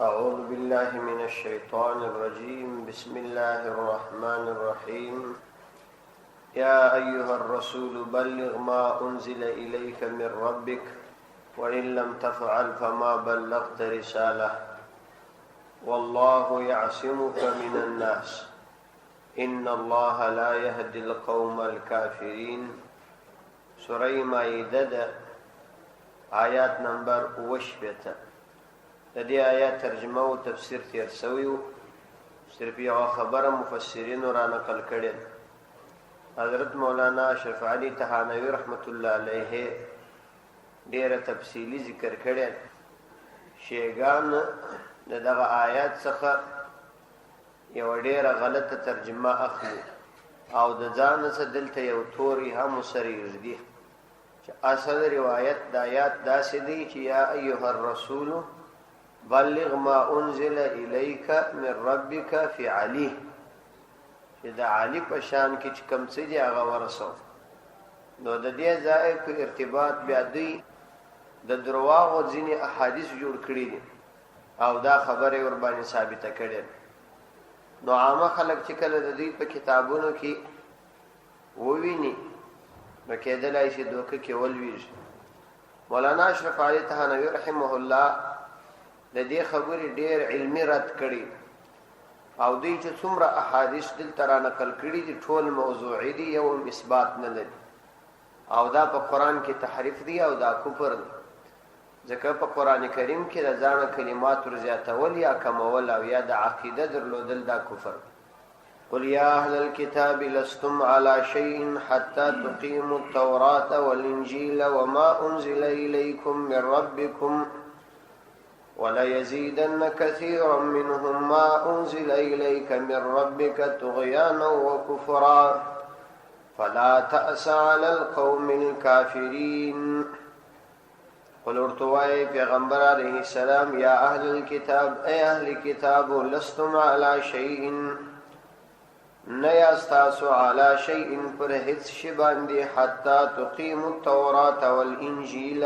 أعوذ بالله من الشيطان الرجيم. بسم الله الرحمن الرحيم. يا أيها الرسول بلغ ما أنزل إليك من ربك وإن لم تفعل فما بلغت رسالة والله يعصمك من الناس إن الله لا يهدي القوم الكافرين. سورة مائدة آيات نمبر 28. د دې آیات ترجمه او تفسیر تیر شوی و. صرف یو خبره مفسرین را نقل کړي. حضرت مولانا اشرف علي تهانوي رحمت الله علیه ډیره تفصیلی ذکر کړي. شیګان دغه آیات څخه یو ډیره غلطه ترجمه اخلي او د ځان څخه دلته یو توري هم سره یږدي چې اصل روایت د آیات داسې دی چې یا ایها الرسول بلغ ما انزل الیک من ربک فی علی، چې د علی په شان کې چې کوم څه دی هغه ورسو. نو د دې ځای په ارتباط بیا دوی د درواغو ځینې احادیث جوړ کړي دي او دا خبره ور باندې ثابته کړي. نو عامه خلک چې کله د دوی په کتابونو کې وویني نو کېدلای شي دوکه کې ولويږي. مولانا اشرف علي تهانوي رحمه الله د دې خبرې ډېر علمي رد کړي او دوی چې څومره احادیث دلته را نقل کړي دي ټول موضوعي دي، یو اثبات نه لري او دا په قرآن کې تحریف دی او دا کفر دی. ځکه په قرآن کریم کې د ځانه کلمات ور زیاتول یا کمول او یا د عقیده درلودل دا کفر. قل یا اهل الكتاب لستم على شيء حتى تقيموا التوراة والانجيل وما انزل اليكم من ربكم وليزيدن كثيرا منهم ما أنزل إليك من ربك طغيانا وكفرا فلا تأس على القوم الكافرين. قل ارتوائي پیغمبر علیہ السلام یا اہل الكتاب، اے اہل کتاب لستم على شيء، نیاستاسو على شيء پر هیڅ شی باندې حتى تقيموا التوراة والانجيل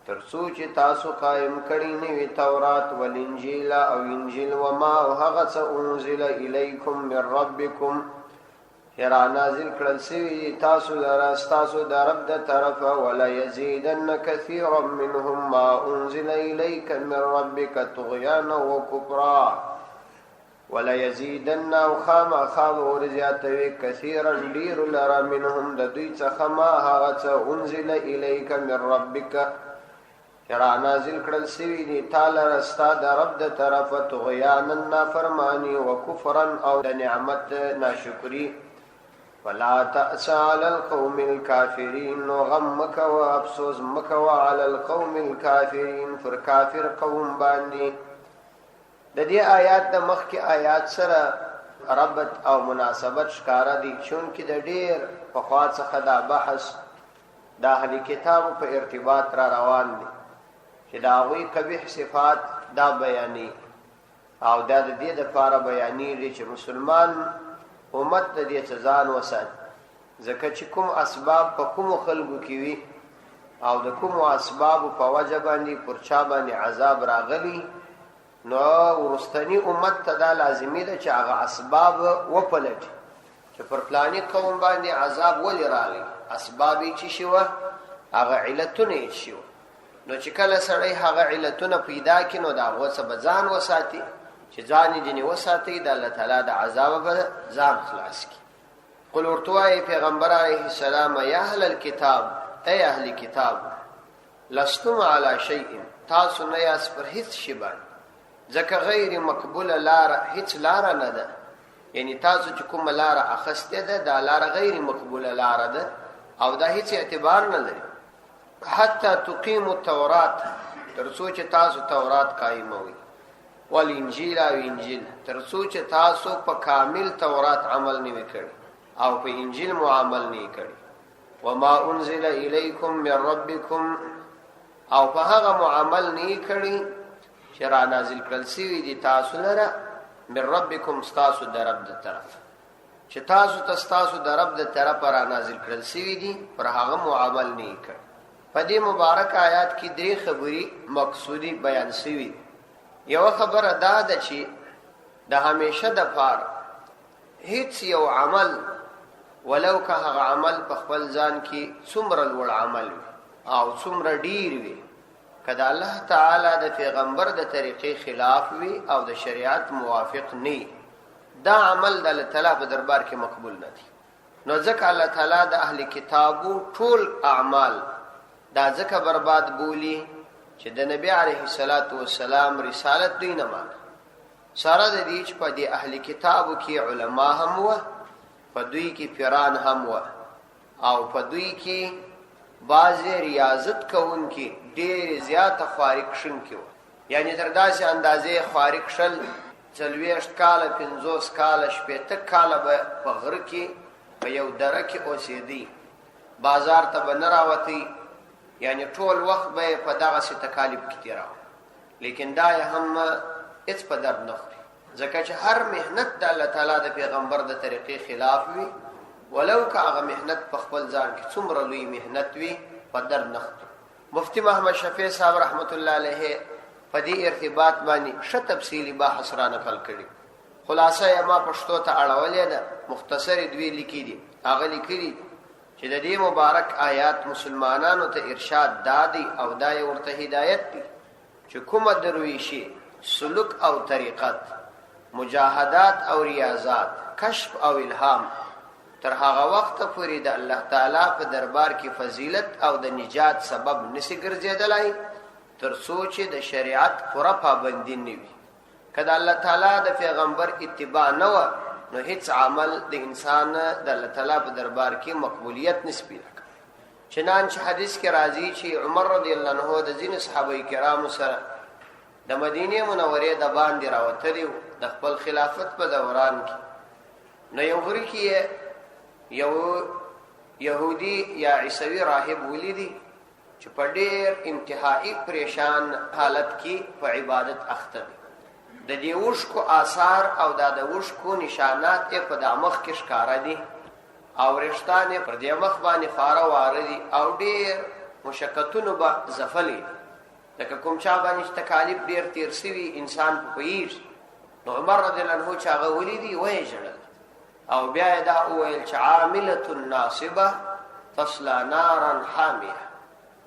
ترڅو چې تاسو قائم کړی نوی تورات والانجیل او انجیل وما هغه څه انزل الیکم من ربکم هر نازل کړل شوی تاسو لرا تاسو د رب د طرفه ولا یزيدن كثيرا منهم ما انزل الیک من ربک طغیانا وکفرا ولا یزيدن او خام ورزیاتوی کثیرا ډیر لرا منهم د دوی څخه ما هغه څه انزل الیک من ربک چرا نازل کړل شوی دی تعالی رستا د رب د طرفه طغیانا نافرمانی و کفرا او د نعمت ناشکری. ولا تأس على القوم الكافرين، غم مکو و افسوس مکو على القوم الكافرين پر کافر قوم باندې. د دې آیات د مخکې آیات سره ربط او مناسبت ښکارا دي چونکې د ډیر پخوا څخه دا بحث د اهل کتابو په ارتباط را روان دي چې دا غوی قبیح صفات دا بیانی او دا د دې لپاره بیانېږي چې مسلمان امت د دې ځان وسات. ځکه چې کوم اسباب په کوم خلکو کې وي او د کوم اسباب په وجه باندې پر چا باندې عذاب راغلی نو ورستنی امت ته دا لازمي ده چې هغه اسباب وپلټي چې پر پلاني قوم باندې عذاب ولې راغلی، اسباب یې چې شو هغه علتونه یې شو. نو چې کله سړی هغه علتونه پیدا کړي نو دا غوڅه بزان وساتي چې ځان دې وساتي د الله تعالی د عذاب به ځان خلاص کړي. قل ورتوای پیغمبر علیه السلام یا اهل الكتاب، اے اهل کتاب لستم على شيء، تاسو نه یاس پر هیڅ شی باندې، ځکه غیر مقبوله لار هیڅ لار نه ده. یعنی تاسو چې کوم لار اخسته ده دا لار غیر مقبوله لار ده او دا هیڅ اعتبار نه لري. حتی تقیموا التورات، ترڅو چې تاسو تورات قائموي، والانجیل او انجیل ترڅو چې تاسو په کامل تورات عمل نه وکړي او په انجیل مو عمل نه کړي. وما انزل الیکم من ربکم، او په هغه مو عمل نه کړي چې را نازل کړل شوی دي تاسو لره من ربکم، تاسو د رب د طرف چې تاسو د رب د طرف را نازل کړل شوی دي پر هغه مو عمل نه کړي. په دې مبارک آیات کې درې خبرې مقصودی بیان شوي. یو خبره دا ده چې د همیشه د پار هیڅ یو عمل ولو که هغه عمل په خپل ځان کې څومره لوړ عمل وي او څومره ډیر وي، که د الله تعالی د پیغمبر د طریقې خلاف وي او د شریعت موافق نه، دا عمل د الله تعالی په دربار کې مقبول نه دی. نو ځکه الله تعالی د اهل کتابو ټول اعمال دا ځکه برباد بولی چې د نبی علیه الصلاۃ والسلام رسالت دوی نه مانه. سره د دې چې په دې اهل کتابو کې علما هم و، په دوی کې پیران هم و، او په دوی کې بعضې ریاضت کوونکي ډېر زیاته خوارق شونکي و، یعنی تر داسې اندازې خوارق شل 40 کاله 50 کاله 60 کاله به په غره کې په یو دره کې اوسېدی، بازار ته به نه راوتی، یعنی ټول وخت به په دغسې تکالیف کې تېراوه. لیکن دا یې هم هېڅ په درد نه خوري، ځکه چې هر محنت د الله تعالی د پیغمبر د طریقې خلاف وي، ولو که هغه محنت په خپل ځان کې څومره لوی محنت وي، په درد نه خوري. مفتی محمد شفیع صاحب رحمت الله علیه په دې ارتباط باندې ښه تفصیلي بحث را نقل کړي. خلاصه یې ما پښتو ته اړولې ده، مختصرې دوی لیکي دي. هغه لیکلي چې د دې مبارک آیات مسلمانانو ته ارشاد دادی او دا یې ورته هدایت دی چې کومه درویشي، سلوک او طریقت، مجاهدات او ریاضات، کشف او الهام تر هغه وخت پورې د الله تعالی په دربار کې فضیلت او د نجات سبب نسی ګرځېدلی تر څو چې د شریعت پوره پابندي نه وي. که د الله تعالی د پیغمبر اتباع نه وه، نو هیڅ عمل د انسان د الله تعالی په دربار کې مقبولیت نسبي لکه. چنانچه حدیث کې راځي چې عمر رضی الله عنه د ځینو صحابه کرامو سره د مدینې منورې د باندې راوتلی د خپل خلافت په دوران کې. نو یو غره کې یو یهودي یا عیسوي راهب ولیدي چې په ډېر انتهایی پریشان حالت کې په عبادت اخته دی. د دې وشکو آثار او د وشکو نشانات په د مخ کې ښکاره دي او رښتان پر دې مخ باندې فاره واره دي او ډېر مشقتونو به ځپلي، لکه کوم چا باندې تکالیف ډېر تیر سوي انسان په پوهېږي. نو عمر رضی الله عنه چې هغه ولیدي ویې ژړل او بیا یې دا وویل چې عاملة ناصبه تصلا نارا حامیه،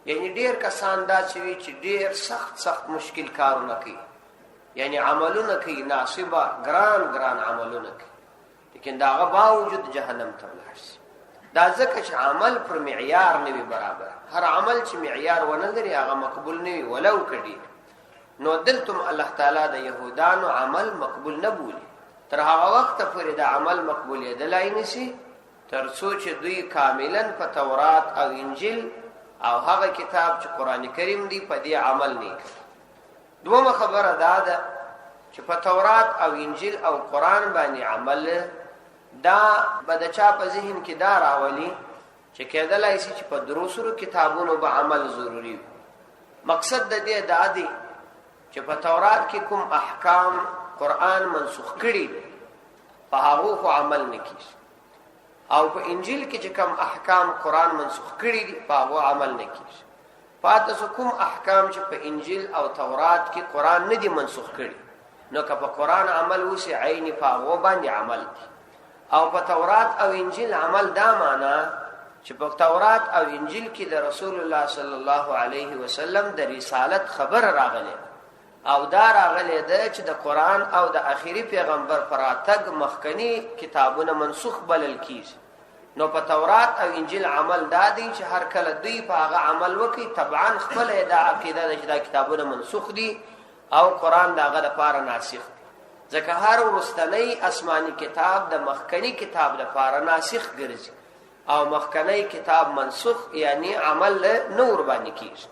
یعنی ډېر کسان دا چې وي چې ډېر سخت مشکل کارونه کوي، یعنی عملونه کوي ناصبه ګران عملونه کوي، لیکن دا هغه باوجود جهنم ته ولاړ شي. دا ځکه چې عمل پر معیار نه وي برابر. هر عمل چې معیار ونه لري هغه مقبول نه وي ولو که ډېر. نو دلتم الله تعالی د یهودانو عمل مقبول نه بولي، تر هغه وخته پورې د عمل مقبولیدلی نشي تر څو چې دوی کاملا په تورات او انجیل او هغه کتاب چې قرآن کریم دی په دې عمل نه کوي. دومره خبره دا ده چې په تورات او انجیل او قرآن باندې عمل دا به د چا په ذهن کې دا راولي چې کېدلی شي چې په دروسرو کتابونو به عمل ضروري وي. مقصد د دې دا دی چې په تورات کې کوم احکام قرآن منسوخ کړي په هغو خو عمل نه کېږي، او په انجیل کې چې کوم احکام قرآن منسوخ کړي دي په هغو عمل نه کېږي. پاتې څه کوم احکام چې په انجیل او تورات کې قرآن نه دي منسوخ کړي، نو که په قرآن عمل وسي عیني په هغو باندې عمل دي. او په تورات او انجیل عمل دا معنا چې په تورات او انجیل کې د رسول الله صلی الله علیه وسلم د رسالت خبر راغلی او دا راغلی ده چې د قرآن او د آخري پیغمبر پر راتګ مخکنی کتابونه منسوخ بلل کیږي. نو په تورات او انجیل عمل دا دی چې هر کله دوی په هغه عمل وکړي طبعا خپل دا عقیده ده چې دا کتابونه منسوخ دي او قرآن د هغه لپاره ناسخ دی، ځکه هر وروستنی آسماني کتاب د مخکنی کتاب لپاره ناسخ ګرځي او مخکنی کتاب منسوخ، یعنی عمل نور باندې کیږي.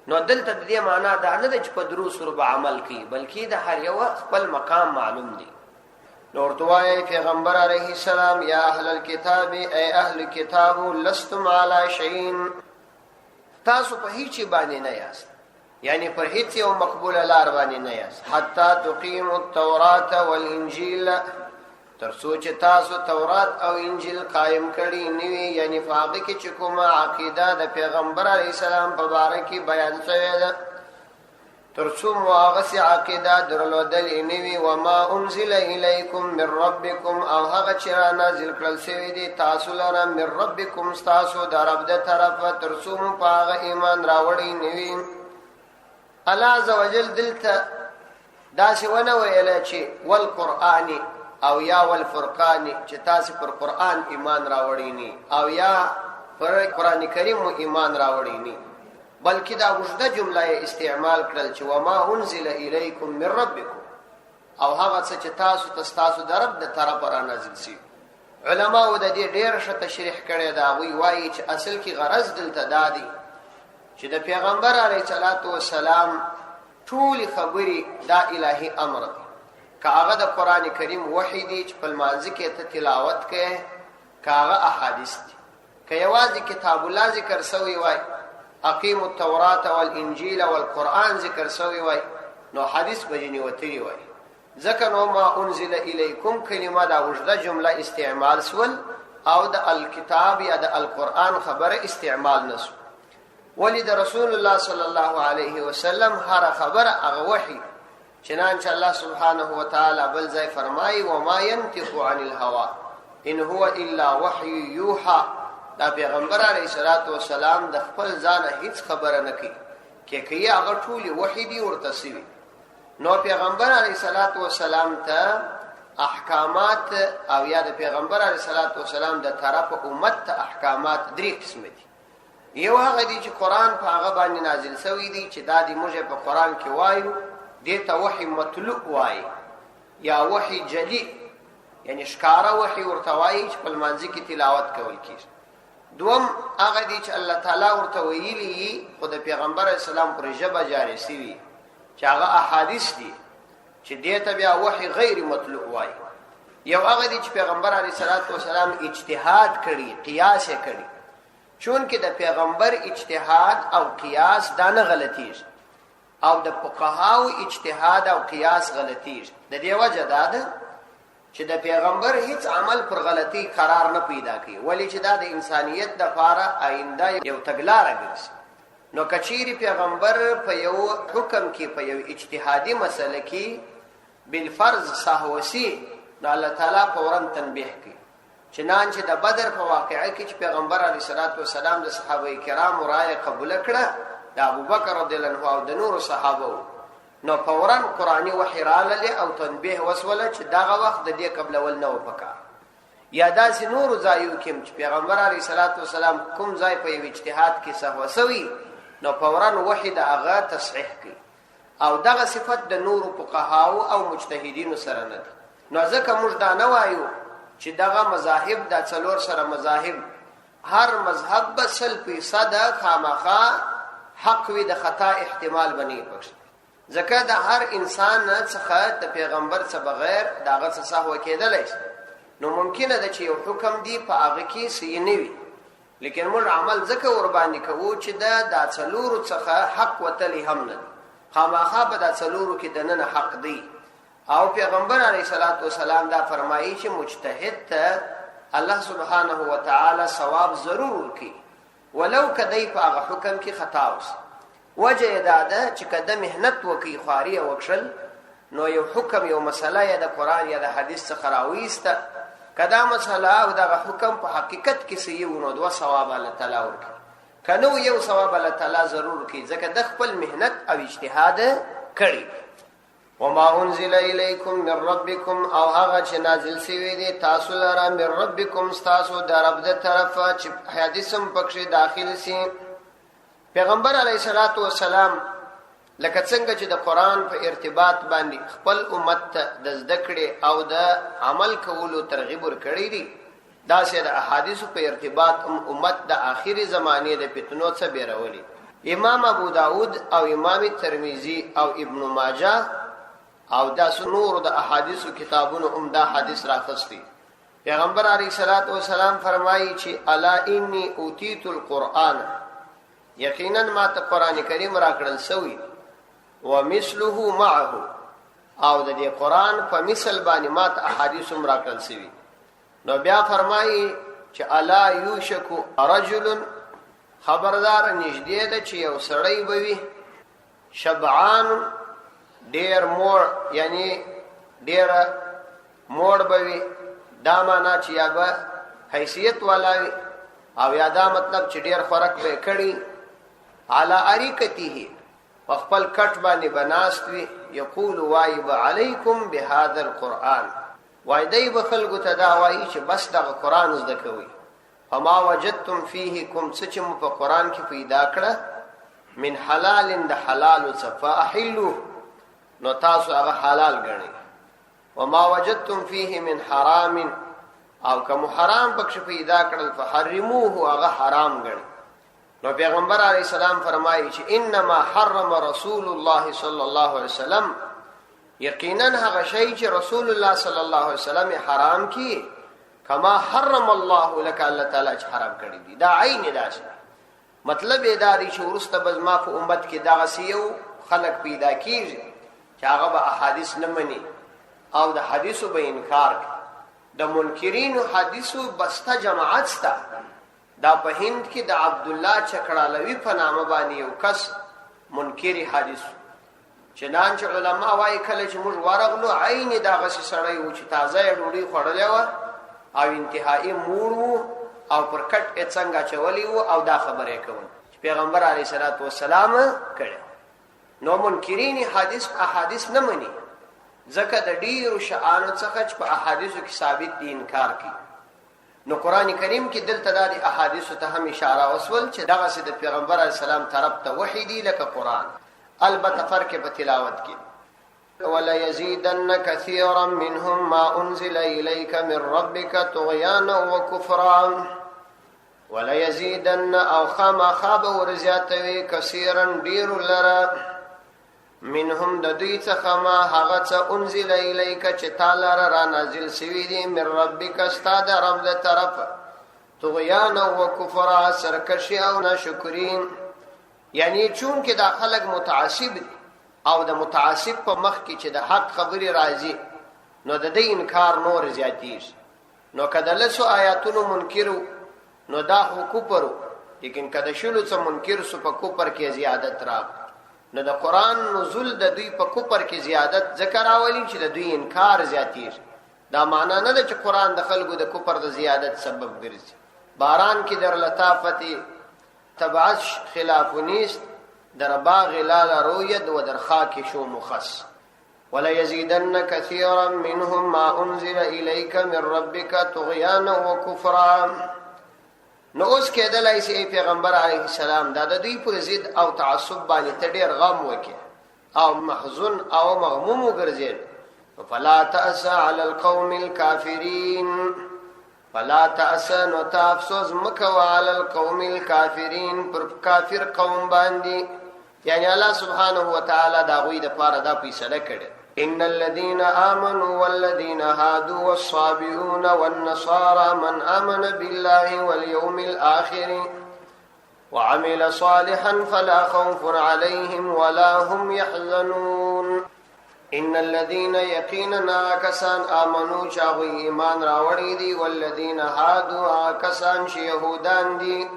نو دلته د دې معنا دا نه ده چې په دروس ور به عمل کوي، بلکې د هر یو خپل مقام معلوم دی. نو ورته وایي پیغمبر علیه السلام یا اهل الكتاب ای اهل کتاب لستم علی شیء، تاسو په هیڅ باندې نه یاست، یعنی پر هیڅ یو مقبوله لار باندې نه یاست. حتی تقیموا التوراة والانجیل، تر څو چې تاسو تورات او انجیل قائم کړي نوي، یعنی فاقه کې چې کومه عقیده د پیغمبر علیه السلام په باره کې بیان شوې ده ترڅو مواغس عقیده درلودل نوی وما انزل الیکم من ربکم او هغه چې را نازل کړل شوی دی تاسو لره من ربکم تاسو د رب د طرفه ترڅو په هغه ایمان راوړی نوی. الله عزوجل دلته داسې ونه ویل چې والقرآن او یا والفرقان چې تاسو پر قرآن ایمان راوړی نی او یا پر قرآن کریم ایمان راوړی نی، بلکې دا وجده جمله استعمال کړل چې وما انزل الیکم من ربکم او هغه څه چې تاسو د رب د طرفه را نازل شي. علماء د دې ډېر ښه تشریح کړی دا وایي چې اصل کې غرض دلته دا دی چې د پیغمبر علیه الصلاۃ والسلام ټول خبرې دا الهي امر دی. که هغه د قرآن کریم وحی دی چې په لمانځه کې ته تلاوت کوې، که هغه احادیث دي، که یوازې کتاب الله ذکر سوی وای اقیموا التوراة والانجیل والقرآن ذکر سوی وای نو حدیث بجنی وتری وای. ځکه نو ما انزل الیکم کلمه دا وجده جمله استعمال سول او د الکتاب یا د القرآن خبره استعمال نسو. ولی د رسول الله صلی الله علیه وسلم هر خبره هغه وحی، چنانچه الله سبحانه وتعالی بل ځای فرمایي وما ينطق عن الهوى ان هو الا وحی یوحى. دا پیغمبر علیه الصلاۃ والسلام د خپل ځان هیڅ خبره نه کوي، کې هغه ټول وحی دی ورته سوي. نو پیغمبر علیه الصلاۃ والسلام ته احکامات او یا د پیغمبر علیه الصلاۃ والسلام د طرف امت ته احکامات درې قسم دي. یو هغه دی چې قرآن په هغه باندې نازل شوی دی چې دا دی موږ په قرآن کې وایو دې ته وحی مطلوع وایي یا وحی جلی، یعنی ښکاره وحی ورته وایي چې په لمانځه کې تلاوت کول کېږي. دوم هغه دی چې الله تعالی ورته ویلي خو د پیغمبر اسلام پر ژبه جاری شوي چې هغه احادیث دي چې دې ته بیا وحی غیر مطلوع وایي. یو هغه دی چې پیغمبر علیه الصلاۃ والسلام اجتهاد کړي، قیاس یې کړي، چون کې د پیغمبر اجتهاد او قیاس دا نه غلطیږي او د فقهاو اجتهاد او قیاس غلطیږي. د دې وجه دا ده چې د پیغمبر هیڅ عمل پر غلطی قرار نه پیدا کوي، ولی چې دا د انسانیت د لپاره آینده یو تګلاره ګرځي. نو کچيري پیغمبر په یو حکم کې په یو اجتهادي مسله کې بالفرض سهوسی نو الله تعالی فورا تنبیه کوي. چنانچه د بدر په واقعه کې چې پیغمبر علیه الصلاۃ والسلام د صحابه کرامو رائے قبول کړه د ابوبکر رضی الله عنه او د نور صحابه، نو فورا قرآنی وحی راغلی او تنبیه وسوله چې دغه وخت د دې قبل ول نه وکړه. یا داسې نور ځایو کې چې پیغمبر علیه الصلاۃ والسلام کوم ځای په یو اجتهاد کې سهو سوی نو فورا وحی د هغه تصحیح کوي او دغه صفت د نور فقهاو او مجتهدینو سره نه ده. نو ځکه موږ دا نه وایو چې دغه مذاهب د څلور سره مذاهب هر مذهب به 100% خامخا حق وي، د خطا احتمال بنی پکښ. ځکه د هر انسان څخه د پیغمبر څخه بغیر دغه څه سهو کېدلی شي. نو ممکنه ده چې یو حکم دی په هغه کې صحیح نه وي، لیکن موږ عمل ځکه ور باندې کوو چې د څلورو څخه حق وتلی هم نه خامخا به د څلورو کې دننه حق دی. او پیغمبر علیه الصلاۃ والسلام دا فرمایي چې مجتهد ته الله سبحانه وتعالی ثواب ضرور ورکړي ولو کدی په هغه حکم کې خطا وس. وجه دا ده چې کده مهنت وکي خواري او وکشل نو یو حکم یو مسله یا د قرآن یا د حدیث څخه راويسته کدا مسله او دغه حکم په حقیقت کې صحیح ونو دوه ثواب الله تعالی ورکړي، کنو یو ثواب الله تعالی ضرور کوي ځکه د خپل مهنت او اجتهاد کړي. وما انزل الیکم من ربکم او هغه چې نازل شوی دی تاسو لپاره من ربکم تاسو د رب د طرفه چې حدیثم پکې داخل شي. پیغمبر علیه الصلاۃ والسلام لکه څنګه چې د قرآن په ارتباط باندې خپل امت ته د ذکر او د عمل کولو ترغیب ورکړی دی، دا سه د احادیث په ارتباط امت د آخري زمانه د فتنو څخه بیرولي. امام ابو داود او امام ترمذی او ابن ماجه او دا نور د احادیث کتابونو عمده حدیث راخستی. پیغمبر علیه الصلاۃ والسلام فرمایي چې الا انی اوتیت القرآن، یقینا ما ته قرآن کریم راکړل شوی ومثله معه او د دې قرآن په مثل باندې ما ته احادیث هم راکړل شوی. نو بیا فرمایي چې الا یوشک رجل، خبردار نږدې ده چې یو سړی بوي شبعان ډیر مور یعنی ډیر مور بوي دا معنا چې یا به حیثیت والا وي او یا دا مطلب چې ډیر خوراک به کړي علی اریکته خپل کټ باندې بناست وي یقول وایب علیکم بهذا القرآن وای دی بخلقو ته دا وایي چې بس دغه قرآن زده کوي فما وجدتم فيه کوم څه چې مو په قرآن کې پیدا کړه من حلال د حلال څخه فاحلوا نو تاسو هغه حلال ګڼئ وما وجدتم فيه من حرام او کوم حرام پکې پیدا کړل فحرموه هغه حرام ګڼئ نو پیغمبر علیہ السلام فرمایي چې انما حرم رسول الله صلی الله علیه وسلم یقینا هغه شی چې رسول الله صلی الله علیه وسلم حرام کی کما حرم الله لك الله تعالی چې حرام کړی دی دا عین داش مطلب دا دی چې ورسته بزما په امت کې دا غسیو خلق پیدا کیږي چې هغه به احادیث نه مني او د حدیثو به انکار کوي د منکرین حدیثو بسته جماعت ستا دا په هند کې د عبد الله چکړالوی په نامه باندې یو کس منکر حدیث چنانچه علما وايي کله چې موږ ورغلو عین دا غسی سړی و چې تازه ډوډۍ خوړلې و او انتهایی موړ او پر کټ څنګه چولی و او دا خبره کوي پیغمبر علیه الصلاۃ والسلام کړه نو منکرین حدیث احادیث نه مني ځکه د ډیرو شعانو څخه چې په احادیثو کې ثابت دي انکار کوي نو قران کریم کې دلته د احادیثو ته هم اشاره وسول چې دغه سید پیغمبر علیه السلام طرف ته وحی دی لکه قران البته فرق په تلاوت کې ولا يزيدن كثيرا منهم ما انزل اليك من ربك طغيانا وكفرا ولا يزيدن او خاب ورزياتوي كثيرا دير لرا منهم د دوی څخه ما هغه څه انزل اليك چې تعالی را نازل شوی دی من ربک استاد رب له طرف طغیانا و کفر سرکشی او ناشکرین یعنی چون کې دا خلق متعصب او د متعصب په مخ کې چې د حق خبري راځي نو د دې انکار نور زیاتیږي نو کله لسو آیاتونو منکرو نو دا حکوپرو لیکن کله شلو څه منکر سو په کوپر کې زیادت راغ نو د قران نزول د دوی په کوپر کې زیادت ذکر راولي چې د دوی انکار زیاتیږي دا معنا نه ده چې قران د خلکو د کوپر د زیادت سبب ګرځي باران کې در لطافت تبعث خلاف نیست در باغ لا روید و در خاک شو مخص ولا يزيدن كثيرا منهم ما انزل اليك من ربك طغيانا وكفرا نو اوس کېدلای شي پیغمبر علیه السلام دا د دوی پر ضد او تعصب باندې ته ډیر غم وکي او محزون او مغموم وګرځي فلا تأس على القوم الكافرين فلا تأس نو تافسوس مکو على القوم الكافرين پر کافر قوم باندې یعنی الله سبحانه وتعالى دا غوی د پاره دا فیصله کړي ان الذين امنوا والذين هادوا والصابئون والنصارى من امن بالله واليوم الاخر وعمل صالحا فلا خوف عليهم ولا هم يحزنون ان الذين يقيننا كسان امنوا شاغي ایمان راوړي دي والذين هادوا كسان يهودان دي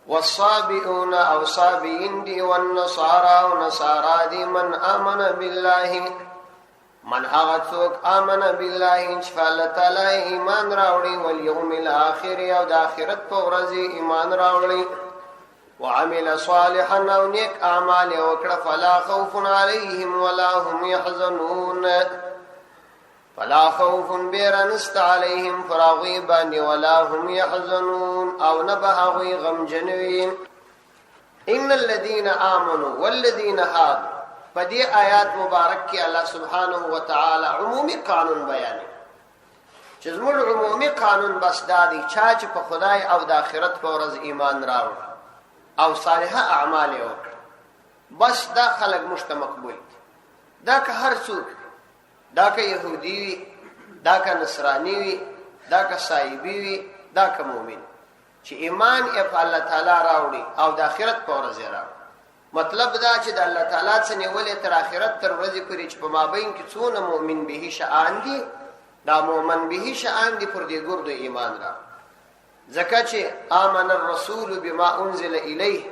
والصابئون او صابئين دي والنصارى ونصارى دي من امن بالله من هغه څوک امن بالله ان شاء الله تعالی ایمان راوړي واليوم الاخر او د اخرت په ورځ ایمان راوړي وعمل صالحا او نیک اعمال وکړه فلا خوف عليهم ولا هم يحزنون فلا خوف بيرنست عليهم فراغي باندې ولا هم يحزنون او نبهغي غم جنوين ان الذين امنوا والذين هادوا فدي آیات مبارک کې الله سبحانه وتعالى عمومي قانون بیان چې زموږ عمومي قانون بس دادي چې په خدای او د آخرت په ورځ ایمان راوړي او صالحه اعمال وکړي بس دا خلق مشت مقبول دا که هر څوک دا که يهودي وي دا که نصراني وي دا که صایبي وي دا که مؤمن چې ایمان یې په الله تعالی راوړي او د آخرت په ورځ راوړي مطلب دا چې د الله تعالی څخه ولې تر آخرت تر ورځې پورې چې په مابین کې څونه مؤمن به شأن دي دا مؤمن به شأن دي پر دې ګردو ایمان را ځکه چې آمن الرسول بما انزل الیه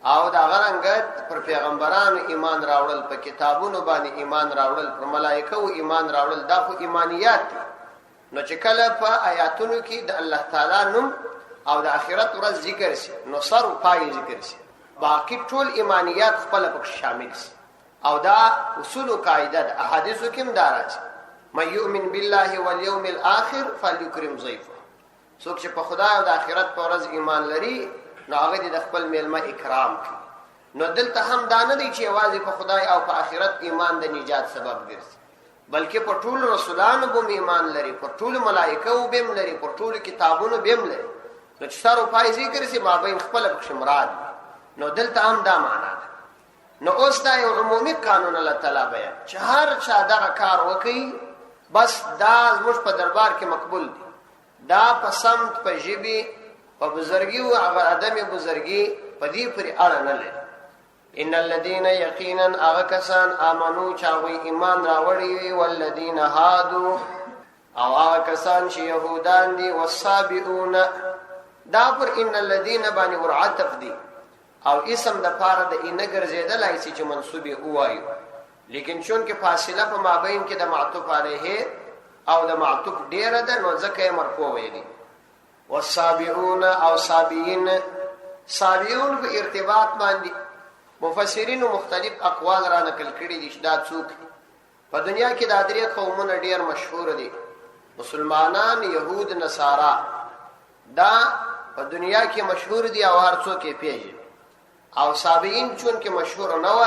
او دا غرنګ پر پیغمبرانو ایمان راوړل، په کتابونو باندې ایمان راوړل، پر ملائکو ایمان راوړل، دا خو ایمانیات دي. نو چې کله په آیاتونو کې د الله تعالی نوم او د آخرت ورځ ذکر شي نو سر او پای ذکر شي، باقی ټول ایمانیات خپل پکې شامل شي. او دا اصول او قاعده د احادیثو کې هم دارات. من یؤمن بالله والیوم الاخر فلیکرم ضیفه. څوک چې په خدای او د آخرت په ورځ ایمان لري نو هغه د خپل میلمه اکرام کوي. نو دلته هم دا نه دی چې یوازې په خدای او په آخرت ایمان د نجات سبب ګرځي، بلکې په ټول رسولانو به ایمان لري، په ټول ملائکو به لري، په ټول کتابونو به لري. نو چې سره پای ذکر شي مابین خپل پکې مراد. نو دلته هم دا معنا ده. نو اوس دا یو عمومي قانون الله تعالی بیان چې هر چا دغه کار وکړي بس دا زموږ په دربار کې مقبول دي. دا په سمت، په ژبې، په بزرګي او عدم بزرګي په دې پورې اړه نه لري. ان الذين يقينا اغكسان امنوا چاوي ایمان راوړي وي، والذین هادو او اغکسان چې يهودان دي، والصابئون دا پر ان الذين باندې ورعتف دي او اسم د پاره د ان ګرځیدلای شي چې منسوبه وایو، لیکن چون کې فاصله په مابین کې د معطوف علیه او د معطوف ډیره ده نو ځکه مرفوع ویلي. والصابئون او صابئین، صابئون په ارتباط باندې مفسرین مختلف اقوال را نقل کړي دي چې دا څوک په دنیا کې د درې قومونه ډیر مشهور دي، مسلمانان، يهود، نصارا. دا په دنیا کې مشهور دي او هر څوک یې پیژني. او صابئین چون کې مشهور نه و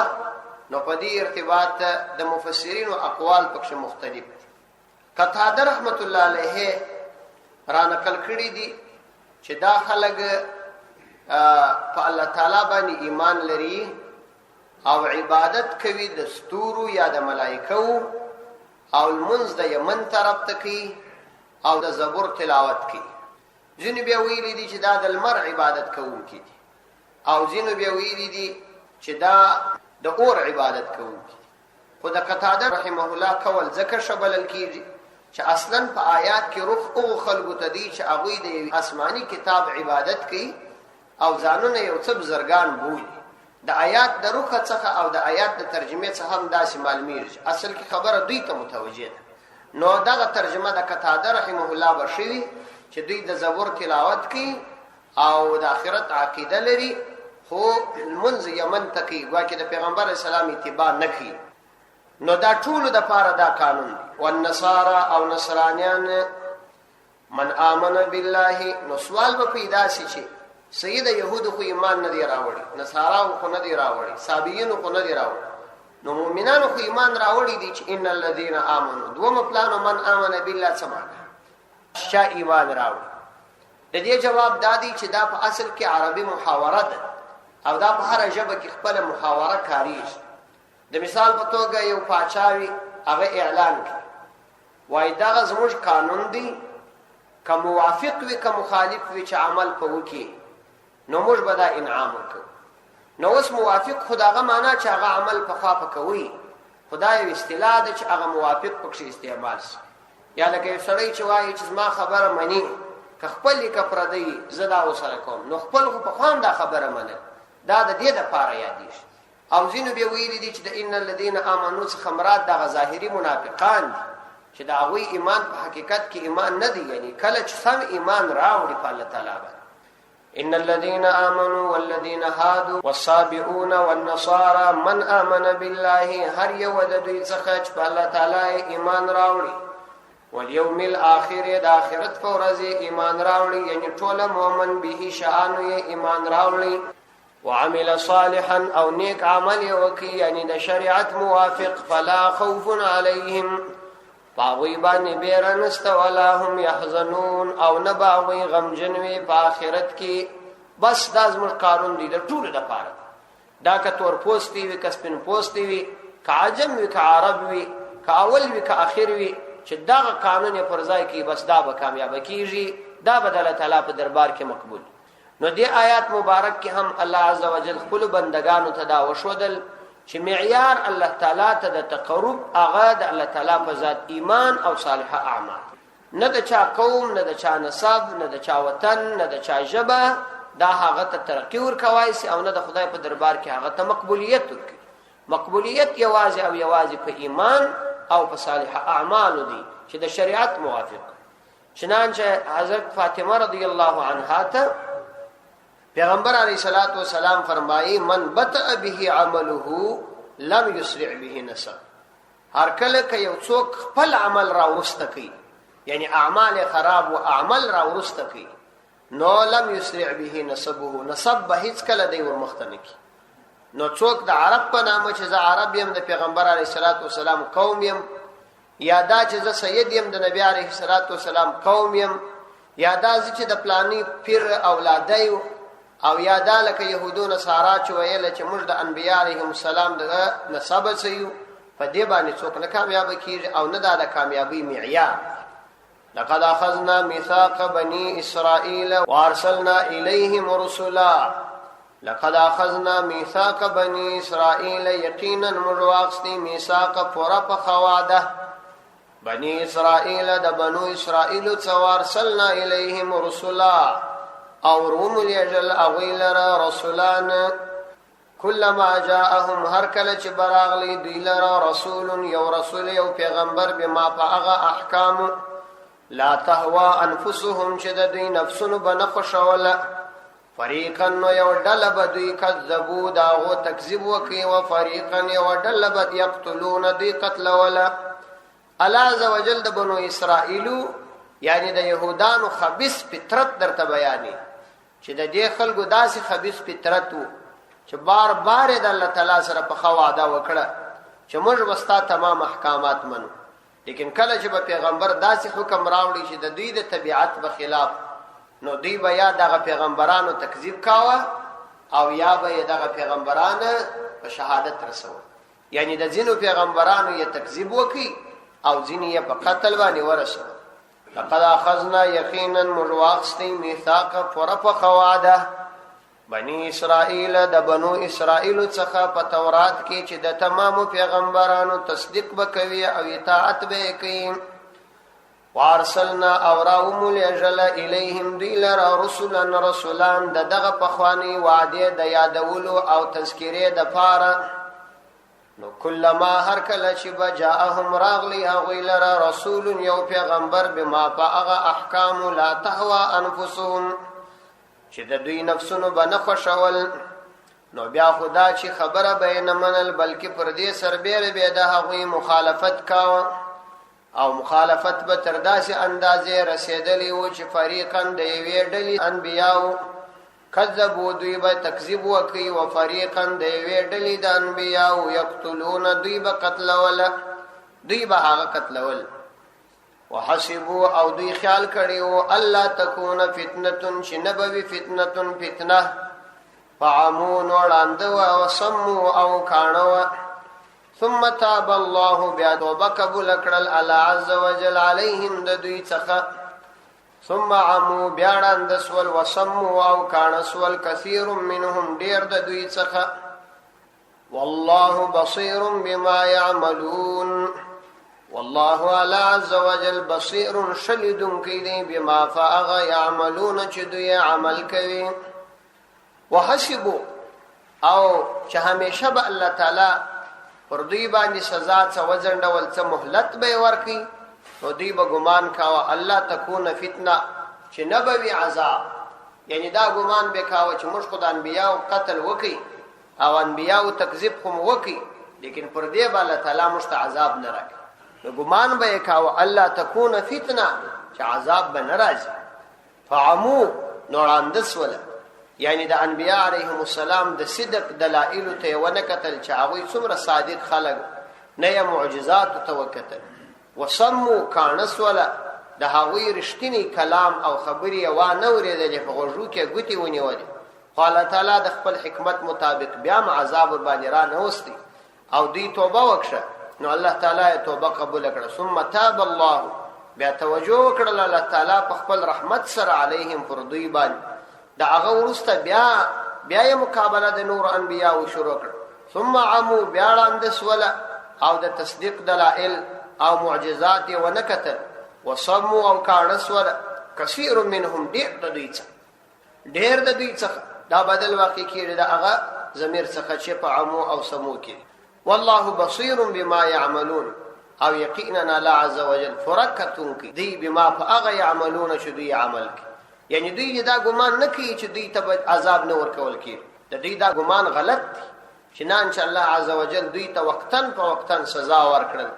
نو په دې ارتباط د مفسرین اقوال پکې مختلف دي. قتاده رحمت الله علیه را نقل کړي دي چې دا خلک په الله تعالی باندې ایمان لري او عبادت کوي د ستورو یا د ملائکو، او المنز د یمن طرف ته کوي او د زبور تلاوت کوي. ځینې بیا ویلي دي چې دا د لمر عبادت کوونکي دي، او ځینې بیا ویلي دي چې دا د اور عبادت کوونکي. خو د قتاده رحمه الله قول ذکر شبلل کیږي چې اصلا په آیات کې رخ او خلقو ته دي چې هغوی د آسماني کتاب عبادت کوي او ځانونه یو څه بزرګان بولي. د آیات د رخ څخه او د آیات د ترجمه څخه هم داسې معلومیږي اصل کې خبره دوی ته متوجه ده. نو دغه ترجمه د قتاده رحمه الله بشوي چې دوی د زبور تلاوت کوي او د آخرت عقیده لري، خو المنز یمن تقي واکه د پیغمبر اسلام اتباع نه کوي. نو دا ټول د پاره دا قانون دی. والنصارى او نصرانیان من آمن بالله، نو سوال به پیدا شي چې سید یهود خو ایمان نه دی راوړي، نصارا خو نه دی راوړي، صابئین خو نه دی راوړي، نو مؤمنان خو ایمان راوړي دي چې ان الذين امنوا دوم پلانو من آمن بالله سمانه شا ایمان راوړي. د دې جواب دادی چې دا په اصل کې عربي محاوره ده او دا په هر ژبه کې خپل محاوره کاریږي. د مثال په توګه یو پاچاوي هغه اعلان کوي وای دا زموږ قانون دی، که موافق وي که مخالف وي چې عمل په وکړي نو موږ به دا انعام وکړو. نو اوس موافق خداغه معنا چې هغه عمل په خوا کوي، خدای اصطلاح ده چې هغه موافق پکې استعمال شي. یا لکه سړی چې وایي چې ما خبره مني که خپل کې پردی زدا وسره کوم، نو خپل په خوان دا خبره منه، دا د دې د پاره یادیش. او زینو به ویلي دي چې د ان الذين امنوا څخه مراد د ظاهري منافقان دي چې دا غوي ایمان په حقیقت کې ایمان نه دی، یعنی کله چې سم ایمان راوړي په الله تعالی باندې. ان الذين امنوا والذين هادوا والصابئون والنصارى من امن بالله، هر یو د دوی څخه چې په الله تعالی ایمان راوړي، والیوم الاخر د آخرت په ورځ ایمان راوړي، یعنی ټول مؤمن به شان ایمان راوړي، وعمل صالحا او نیک عمل وکي یعنی د شریعت موافق، فلا خوف عليهم باوی باندې بیرنست ولا هم يحزنون او نه باوی غمجنوي په آخرت کې. بس دا زموږ قانون دی د ټول د پاره، دا که تور پوسټي وي که سپین پوسټي وي که عجم وي که عرب وي که اول وي که اخر وي، چې دا قانون یې پر ځای کې بس دا به کامیاب کیږي، دا به د الله تعالی په دربار کې مقبول. نو دې آیات مبارک کې هم الله عزوجل خپل بندگانو ته دا وښودل چې معیار الله تعالی ته د تقرب هغه د الله تعالی په ذات ایمان او صالحه اعمال، نه د چا قوم، نه د چا نسب، نه د چا وطن، نه د چا ژبه، دا هغه ته ترقی ورکوای سي او نه د خدای په دربار کې هغه ته مقبولیت ورکړي. مقبولیت یوازې او یوازې په ایمان او په صالح اعمالو دي چې د شریعت موافق. چنانچه حضرت فاطمه رضی الله عنها ته پیغمبر علیه الصلاۃ والسلام فرمایي من بطأ به عمله لم يسرع به نسب. هر کله که یو څوک خپل عمل را ورسته کوي، یعنی اعمال خراب او اعمال را ورسته کوي، نو لم يسرع به نسبه، نسب به هیڅ کله دی ورمخته نه کی. نو څوک د عرب په نامه چې زه عرب یم د پیغمبر علیه الصلاۃ والسلام قوم یم، یا دا چې زه سید یم د نبی علیه الصلاۃ والسلام قوم یم، یا دا چې د پلانی پیر اولادایو، او یا دا لکه یهودو نصارا چې ویل چې موږ د انبیاء علیهم السلام د نسب سيو، په دې باندې څوک نه کامیاب کیږي او نه د کامیابی معیار. لقد اخذنا ميثاق بني اسرائيل وارسلنا اليهم رسلا. لقد اخذنا ميثاق بني اسرائيل، یقینا مرواقستی میثاق پورا په خواده بني اسرائيل د بنو اسرائيل څوارسلنا اليهم رسلا، او روم لیجل اغیلر رسولان. کلما جاءهم هر کله چې براغلی دوی لره رسول یو رسول یو پیغمبر بما فاغه احکام لا تهوا انفسهم چې د دوی نفسونو بنخښول، فریقا نو یو ډله به دوی کذبو داغو تکذیب وکي، و فریقا یو ډله به یقتلون دوی قتلوله. الله عز وجل د بنو اسرائیلو یعنی د یهودانو خبیث فطرت درته بیانې چې د دې خلکو داسې خبیث فطرت وو چې بار بار د الله تعالی سره په خواده وکړه چې موږ وستا تمام احکامات منو، لیکن کله چې په پیغمبر داسې حکم راوړي چې د دوی د طبیعت په خلاف، نو دوی به یا دغه پیغمبرانو تکذیب کاوه او یا به دغه پیغمبرانو په شهادت رسول. یعنی د ځینو پیغمبرانو یې تکذیب وکي او ځینې یې په قتل باندې ورسول. لقد اخذنا یقینا مرواقستی میثاق پورا په خواده بنی اسرائیل د بنو اسرائیل څخه په تورات کې چې د تمامو پیغمبرانو تصدیق وکوي او اطاعت به کوي. وارسلنا اوراهم الاجل الیهم دیلر رسلا رسولان، دغه پخوانی وعده د یادولو او تذکیره د پاره. نو کلما هر کله چې بجاءهم راغلی اغیلر رسول یو پیغمبر بما فاغه احکام لا تهوا انفسهم چې د دوی نفسونو بنخښول، نو بیا خدا چې خبره به نه منل بلکې پر دې سربېره به د هغوی مخالفت کاوه، او مخالفت به تر داسې اندازې رسېدلی و چې فریقا د یوې ډلې انبیاو کذبو دوی به تکذیب وکي، و فریقا د یوې ډلې د انبیاو یقتلون دوی به قتلول، دوی به هغه قتلول. وحسبوا او دوی خیال کړیو الله تکون فتنه چې نبوي فتنه فتنه، فعمون وړاند او سمو او کانو. ثم تاب الله بیا توبه قبول کړل الله عز وجل علیهم د دوی څخه. ثم عمو بیا وړاند سول وسمو او کان سول کثیر منهم ډیر د دوی څخه. والله بصیر بما يعملون، والله على عز وجل بصير شلید کی بما فاغ يعملون چې دوی عمل کوي. وحسبوا او چې همیشه به الله تعالی پر دوی باندې سزا څه وزن ډول څه مهلت به ورکي، نو دوی به ګمان کاوه الله تكون فتنه چې نبوي عذاب، یعنی دا ګمان به کاوه چې موږ خدای انبیاء قتل وکي او انبیاء تکذیب هم وکي، لیکن پر دې به الله تعالی مست عذاب نه راکړي. نو ګمان به کاوه الله تكون فتنه چې عذاب به ناراضي. فعمو نوراندس ولا یعنی د انبیاء علیهم السلام د صدق دلائل ته ونکتل چې هغه څومره صادق خلق نه معجزات ته وکتل. وسمو کانس ولا د هغه رښتینی کلام او خبري و نه ورېدل په غوږو کې ګوتی ونیولې. قال تعالی د خپل حکمت مطابق بیا عذاب باندې را نه وستي او دوی توبه وکړه، نو الله تعالی توبه قبول کړه. ثم تاب الله بیا توجه کړل الله تعالی په خپل رحمت سره علیهم پر دوی باندې. دا هغه ورسته بیا مقابله د نور انبیاء شروع کړ. ثم عمو بیا وړاندې سول او د تصدیق دلائل او معجزات ونکتل. وصموا او کان سول کثیر منهم ډېر د دوی څخه. ډېر د دوی څخه دا بدل واقع کیږي دا هغه ضمیر څخه چې په عمو او سمو کې والله بصیر بما يعملون او یقینا الله عز وجل فرقتون کی دی بما فاغ يعملون چې دوی عمل کی یعنی دوی دا ګمان نه کوي چې دوی ته عذاب نه ورکول کی د دوی دا ګمان غلط دی چې نه ان شاء الله عز وجل دوی ته وقتن په وقتن سزا ورکړل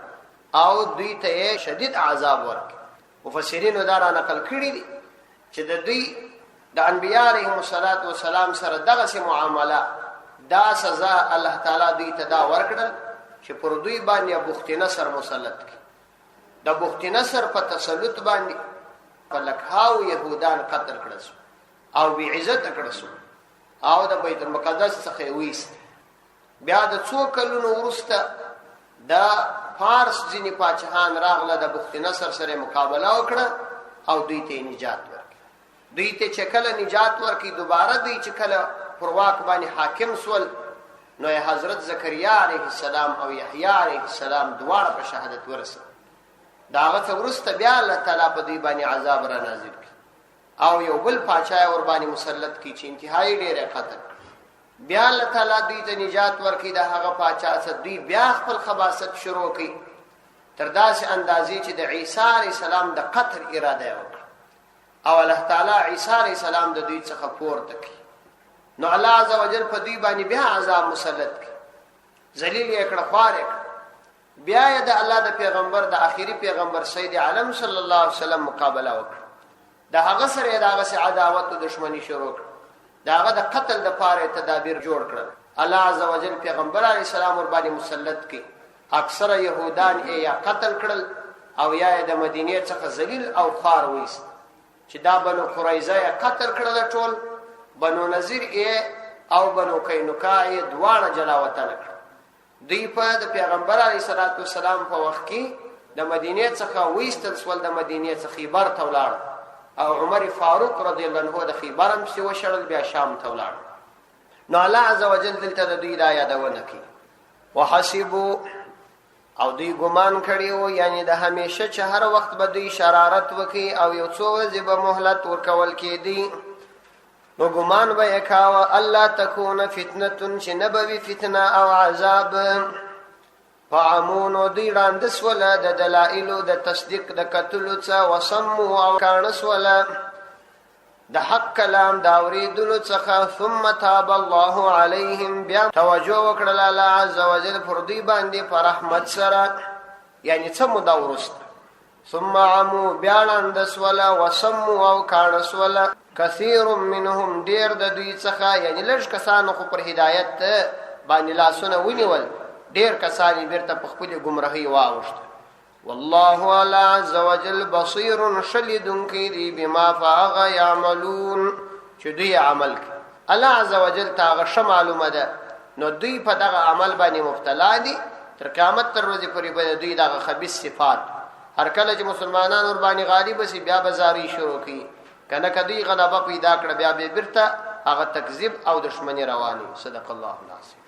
او دوی ته شدید عذاب ورکړي مفسرین دا را نقل کړي دي چې د دوی د انبیاء علیهم الصلاۃ والسلام سره دغه معامله دا سزا الله تعالی دوی ته دا ورکړل چې پر دوی باندې بخت نصر مسلط کی د بخت نصر په تسلط باندې فلکهاو يهودان قتل کړل او بی عزت کړل او د بیت المقدس څخه وېست بیا د څو کلونو وروسته دا فارس ځینی پاچاهان راغله د بخت نصر سره مقابله وکړه او دوی ته نجات ورکړه دوی ته چې کله نجات ورکړي دوباره دوی چې کله پر واک باندې حاکم سول نو حضرت زکریا علیه السلام او یحیی علیه السلام دواړه په شهادت ورسه داغه ورسته بیا الله تعالی په دوی باندې عذاب را نازل کړ او یو بل پاچا ور باندې مسلط کی چې انتهایی ډیره قتل بیا الله تعالی دوی ته نجات ورکړي دا هغه پاچا څخه دوی بیا خپل خباثت شروع کړي تر داسې اندازې چې د عیسی علیه السلام د قتل اراده وکړه او الله تعالی عیسی علیه السلام د دوی څخه پورته کړي نو الله عز وجل په دوی باندې بیا عذاب مسلط کړي ذلیل یې کړه خوار یې بیا یې د الله د پیغمبر د آخري پیغمبر سید عالم صلی الله علیه وسلم مقابله وکړه دا هغه سره دغه عداوت او دښمنی شروع کړه داغه د قتل د پاره تدابیر جوړ کړل الله عز وجل پیغمبر علی السلام ور باندې مسلط کی اکثر يهودان یا قتل کړل او یا د مدینه څخه ذلیل او خوار وېست چې دا بنو قریظه قتل کړل ټول بنو نذیر او بنو قینقاع دواړه جلاوطن کړ دوی په د پیغمبر علی السلام په وخت کې د مدینه څخه وېستل سول د مدینه څخه خیبر ته ولاړ او عمر فاروق رضی الله عنه د خیبرم سی وشړل بیا شام ته ولاړ نو الله عز وجل دلته د دوی را یادونه کوي وحسبوا او دوی ګمان کړیو یعنی د همیشه چې هر وخت به دوی شرارت وکي او یو څو ورځې به مهلت ورکول کېدی نو ګمان به وکاو الله تکون فتنه چې نبوي فتنه او عذاب فعمون دوی راندس ولا د دلائل د تصدیق د قتل څخه وسمو او کانس ولا د حق کلام دا اوریدلو څخه ثم تاب الله عليهم بیا توجه وکړه الله عز وجل پر دوی باندې پر رحمت سره یعنی څه مودا ورست ثم عمو بیا راندس ولا وسمو او کانس ولا كثير منهم ډیر د دوی څخه یعنی لږ کسانو خو پر هدایت باندې لاسونه ونیول ډیر کسانی بیرته په خپل گمراهي واوښت والله عز وجل بصير شديد كيدي بما فاغ يعملون چې دوی عمل کوي الله عز وجل تاغه معلومه ده نو دوی په دغه عمل باندې مبتلا دي تر قیامت تر ورځې پورې به دوی دغه خبيث صفات هر کله چې مسلمانانو ور باندې غالب شي بیا بازاري شروع کوي کنه کدی غلبه پیدا کړ بیا به بیرته هغه تکذیب او دشمنی رواني صدق الله العظیم